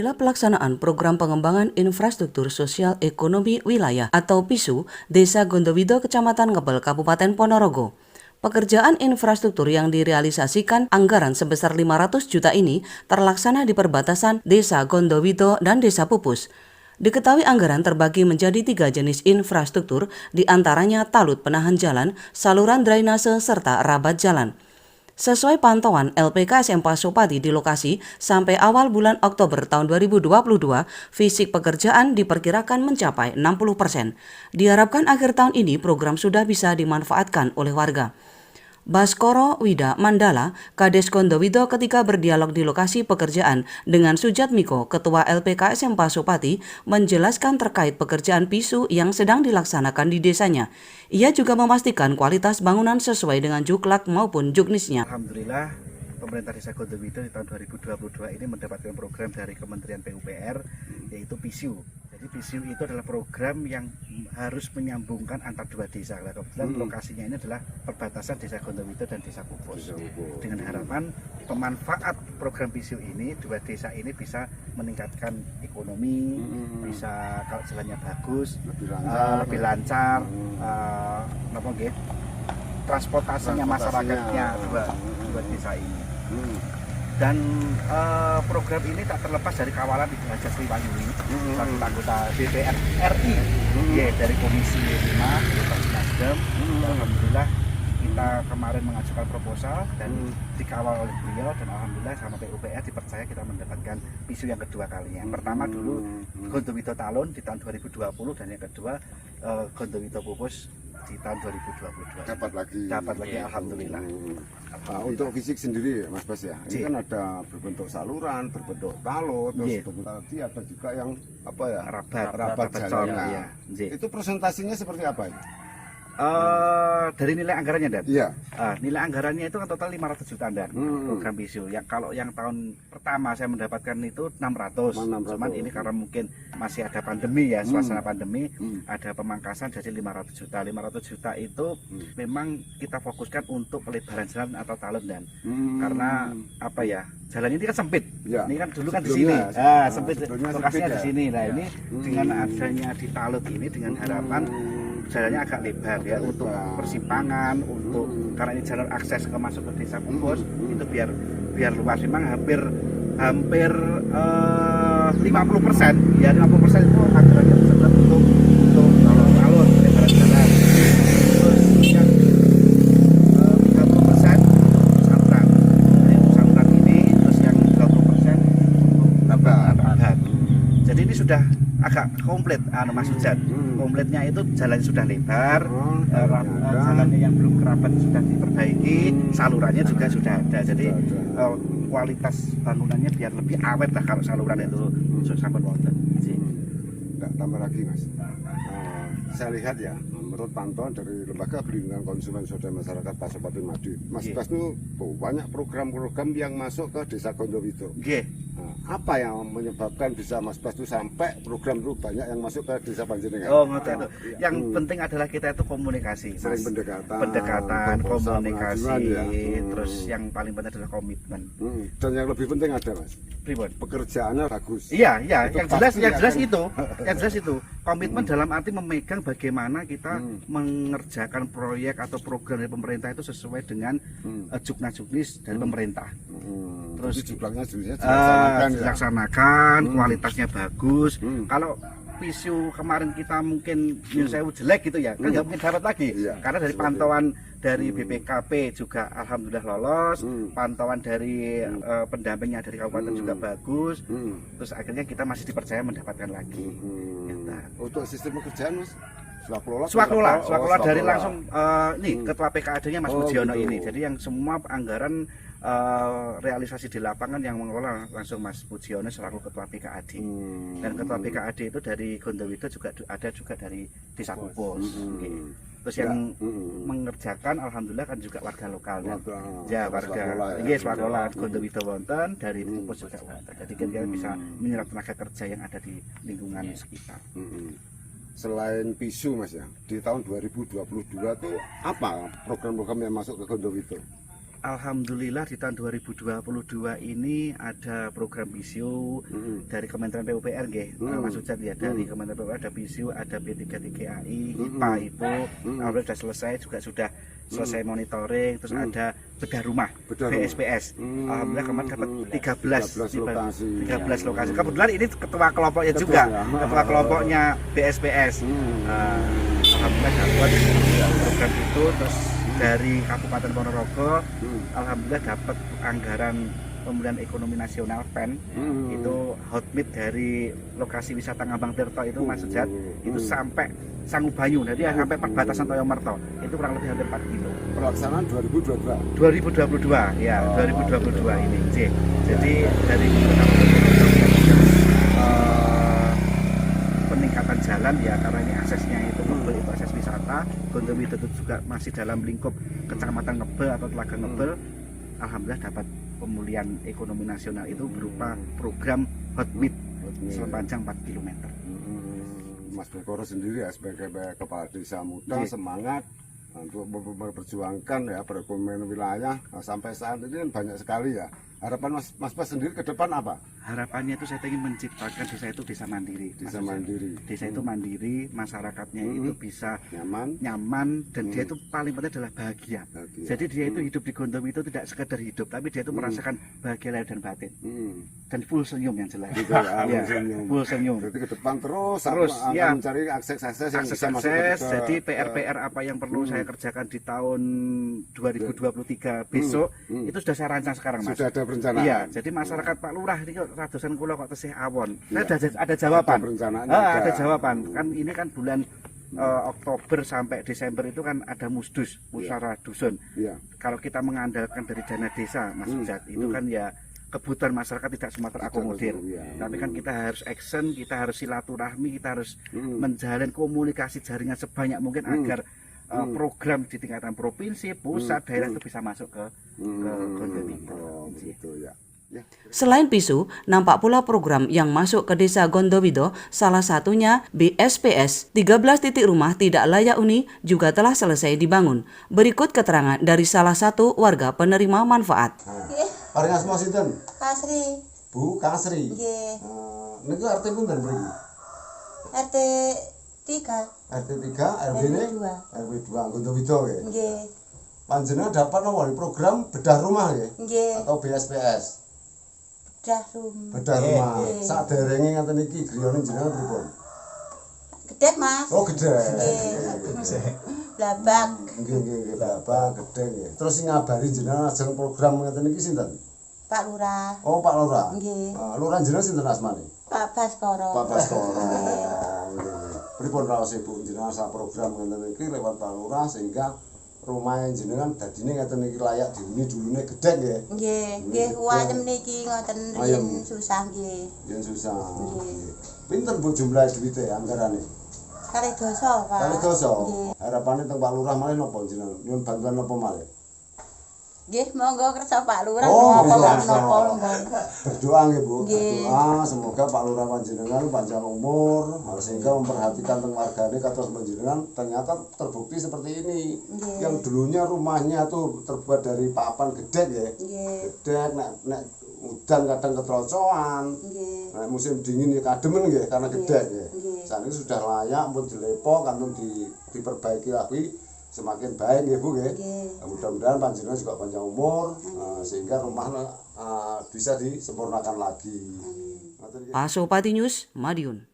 Inilah pelaksanaan Program Pengembangan Infrastruktur Sosial Ekonomi Wilayah atau PISU Desa Gondowido, Kecamatan Ngebel, Kabupaten Ponorogo. Pekerjaan infrastruktur yang direalisasikan anggaran sebesar 500 juta ini terlaksana di perbatasan Desa Gondowido dan Desa Pupus. Diketahui anggaran terbagi menjadi 3 jenis infrastruktur, diantaranya talut penahan jalan, saluran drainase, serta rabat jalan. Sesuai pantauan LPK SMK Supati di lokasi, sampai awal bulan Oktober tahun 2022, fisik pekerjaan diperkirakan mencapai 60%. Diharapkan akhir tahun ini program sudah bisa dimanfaatkan oleh warga. Baskoro Wida Mandala, Kades Gondowido, ketika berdialog di lokasi pekerjaan dengan Sujat Miko, Ketua LPK SMK Supati, menjelaskan terkait pekerjaan PISU yang sedang dilaksanakan di desanya. Ia juga memastikan kualitas bangunan sesuai dengan juklak maupun juknisnya. Alhamdulillah, pemerintah Desa Gondowido di tahun 2022 ini mendapatkan program dari Kementerian PUPR, yaitu PISU. Jadi PISU itu adalah program yang harus menyambungkan antar dua desa. Kebetulan lokasinya ini adalah perbatasan Desa Gondowido dan Desa Pupus. Dengan harapan pemanfaat program PISU ini, dua desa ini bisa meningkatkan ekonomi, bisa kalau jalannya bagus, lebih lancar, transportasinya masyarakatnya dua desa ini. Dan program ini tak terlepas dari kawalan Ibu Haja Sri Wahyuni, satu anggota DPR RI, dari Komisi 5 Nasdem. Alhamdulillah kita kemarin mengajukan proposal dan dikawal oleh beliau, dan alhamdulillah sama PUPR dipercaya kita mendapatkan PISU yang kedua kalinya. Pertama dulu Gondowido Talun di tahun 2020, dan yang kedua Gondowido Pupus di tahun 2022. Dapat lagi alhamdulillah. Untuk fisik sendiri Mas Bas ya, ini kan ada berbentuk saluran, berbentuk talut, terus tadi ada juga yang rabat jalan. Ya. Itu presentasinya seperti apa ini? Dari nilai anggarannya, Dan? Iya. Nilai anggarannya itu kan total 500 juta, Dan, program PISU. Kalau yang tahun pertama saya mendapatkan itu 600. Cuman ini karena mungkin masih ada pandemi ya, suasana pandemi, ada pemangkasan jadi 500 juta. 500 juta itu memang kita fokuskan untuk pelebaran jalan atau talut, Dan. Karena jalan ini kan sempit. Ya. Ini kan dulu kan di sini. Sempit. Lokasinya di sini. Nah, ini dengan adanya di talut ini, dengan harapan jalannya agak lebar ya, untuk persimpangan, karena ini jalur akses ke masuk ke Desa Pupus, itu biar luas. Memang hampir 50%, ya 50% itu anggarannya tersebut untuk alur lebaran jalan. Terus yang 30% saluran. Jadi saluran ini, terus yang 20% untuk rabat. Jadi ini sudah agak komplit, Mas Hujan. Komplitnya itu jalan sudah lebar, jalannya yang belum kerabat sudah diperbaiki, salurannya juga sudah ada. Jadi kualitas bangunannya biar lebih awet lah kalau saluran itu sampun wonten. Enggak tambah lagi, Mas. Saya lihat ya, menurut pantauan dari Lembaga Perlindungan Konsumen Swadaya Masyarakat Pasopati Madi, Mas Bas itu banyak program-program yang masuk ke Desa Gondowido. Apa yang menyebabkan bisa Mas Bas itu sampai program itu banyak yang masuk ke Desa Panjenengan? Yang penting adalah kita itu komunikasi, sering pendekatan, komunikasi, ya. Terus yang paling penting adalah komitmen. Dan yang lebih penting ada, Mas, pekerjaannya bagus. Iya, yang jelas itu komitmen dalam arti memegang bagaimana kita mengerjakan proyek atau program dari pemerintah itu sesuai dengan juknis dari pemerintah. Terus juklaknya dilaksanakan, kualitasnya bagus. Kalau PISU kemarin kita mungkin jelek gitu ya, kan nggak mungkin dapat lagi. Karena dari pantauan dari BPKP juga alhamdulillah lolos, pantauan dari pendampingnya dari kabupaten juga bagus. Terus akhirnya kita masih dipercaya mendapatkan lagi. Untuk sistem pekerjaan, Mas, swaklola dari langsung Ketua PKAD-nya Mas Pujiono ini. Jadi yang semua anggaran realisasi di lapangan yang mengelola langsung Mas Pujiono selaku Ketua PKAD. Dan Ketua PKAD itu dari Gondowido juga ada juga dari Desa Pupus. Terus yang mengerjakan alhamdulillah kan juga warga lokal. Warga Gondowido wonten, dari Pupus juga wonten. Jadi kita bisa menyerap tenaga kerja yang ada di lingkungan sekitar. Selain PISU, Mas ya, di tahun 2022 itu apa program-program yang masuk ke Gondowido? Alhamdulillah di tahun 2022 ini ada program BISU dari Kementerian PUPR Mas Ujat ya, dari Kementerian PUPR ada BISU, ada B3TGAI, HIPA, HIPO, alhamdulillah sudah selesai, juga sudah selesai monitoring, terus ada bedah rumah BSPS. Alhamdulillah kemarin dapat 13 lokasi. Kebetulan ini ketua kelompoknya juga, ketua kelompoknya BSPS. Alhamdulillah dapat program itu, terus dari Kabupaten Ponorogo, alhamdulillah dapat anggaran pemulihan ekonomi nasional PEN, itu hotmit dari lokasi wisata Ngambang Tirto itu Mas Ujat, itu sampai Sangubanyu, jadi sampai perbatasan Toyomerto, itu kurang lebih hampir 4 kilo. Pelaksanaan 2022 ya, 2022 ini. Jadi dari peningkatan jalan ya, karena ini aksesnya itu Ngebel, itu akses wisata. Gondowido itu juga masih dalam lingkup Kecamatan Ngebel atau Telaga Ngebel. Alhamdulillah dapat pemulihan ekonomi nasional itu berupa program hotmit sepanjang 4 km. Mas Bekoro sendiri ya sebagai kepala desa muda semangat untuk memperjuangkan ya perekonomian wilayah. Nah, sampai saat ini banyak sekali ya. Harapan Mas Bas sendiri ke depan apa? Harapannya itu saya ingin menciptakan desa itu desa mandiri. Desa itu mandiri, masyarakatnya itu bisa nyaman dan dia itu paling penting adalah bahagia. Jadi dia itu hidup di Gondowido itu tidak sekedar hidup, tapi dia itu merasakan bahagia lahir dan batin. Dan full senyum yang jelas. Full senyum. Berarti ke depan terus ya, mencari akses yang bisa masuk jadi PR apa yang perlu saya kerjakan di tahun 2023 besok itu sudah saya rancang sekarang, Mas. Sudah ada perencanaan. Iya, jadi masyarakat Pak Lurah ini ratusan kula kok tesih awon. Ada jawaban. Ada jawaban. Kan ini kan bulan Oktober sampai Desember itu kan ada musdus, musyawarah dusun. Kalau kita mengandalkan dari dana desa, Mas Ujat, itu kan ya kebutuhan masyarakat tidak semua terakomodir. Tapi kan kita harus action, kita harus silaturahmi, kita harus menjalin komunikasi jaringan sebanyak mungkin agar program di tingkatan provinsi, pusat, daerah itu bisa masuk ke Gondowido. Gitu ya. Selain PISU, nampak pula program yang masuk ke desa Gondowido, salah satunya BSPS. 13 titik rumah tidak layak huni juga telah selesai dibangun. Berikut keterangan dari salah satu warga penerima manfaat. Paling asma sinten? Kasri. Bu Kasri. Nggih. Niku RT pinten mriki? RT 3. RT 3, RW-ne? RW 2 Gondowido nggih. Nggih. Panjenengan dapat nomor program bedah rumah nggih? Nggih. Atau BSPS? Bedah rumah. Bedah rumah. Saderenge ngaten iki griyane jenengan pripun? Gede, Mas. Oh, gede. Nggih. Blabak. Nggih, Bapak gede nggih. Terus sing ngabari jenengan ajeng program ngaten iki sinten? Pak Lurah. Oh, Pak Lurah. Nggih. Lurah jenengan sinten asmane? Pak Baskoro. Pak Baskoro. Pripun raos Ibu jenengan sak program ngaten iki lewat Pak Lurah sehingga rumah jenengan dadine ngaten iki layak dihuni dulune gede nggih. Nggih, kuwatem niki ngoten riyen susah nggih. Yen susah. Nggih. Pinten Bu jumlah duwite anggarane? Kali dosa, Pak. Kali dosa. Nggih. Harapane teng Pak Lurah malih napa jenengan? Nyuwun bantuan napa malih? Nggih, monggo kersa Pak Lurah Oh, napa. Berdoa nggih Bu. Nggih. Berdoa semoga Pak Lurah panjenengan panjang umur sehingga memperhatikan teng wargane kados panjenengan ternyata terbukti seperti ini. Nggih. Yang dulunya rumahnya tuh terbuat dari papan gede ya. Nggih. Gede nek udan kadang ketrocoan. Nggih. Nek musim dingin ya kademen nggih karena gede ya. Nggih. Saat ini sudah layak pun dilepo kantun diperbaiki lagi semakin baik ya Bu ya. Mudah-mudahan panjenengan juga panjang umur sehingga rumah bisa disempurnakan lagi. Pasopati News, Madiun.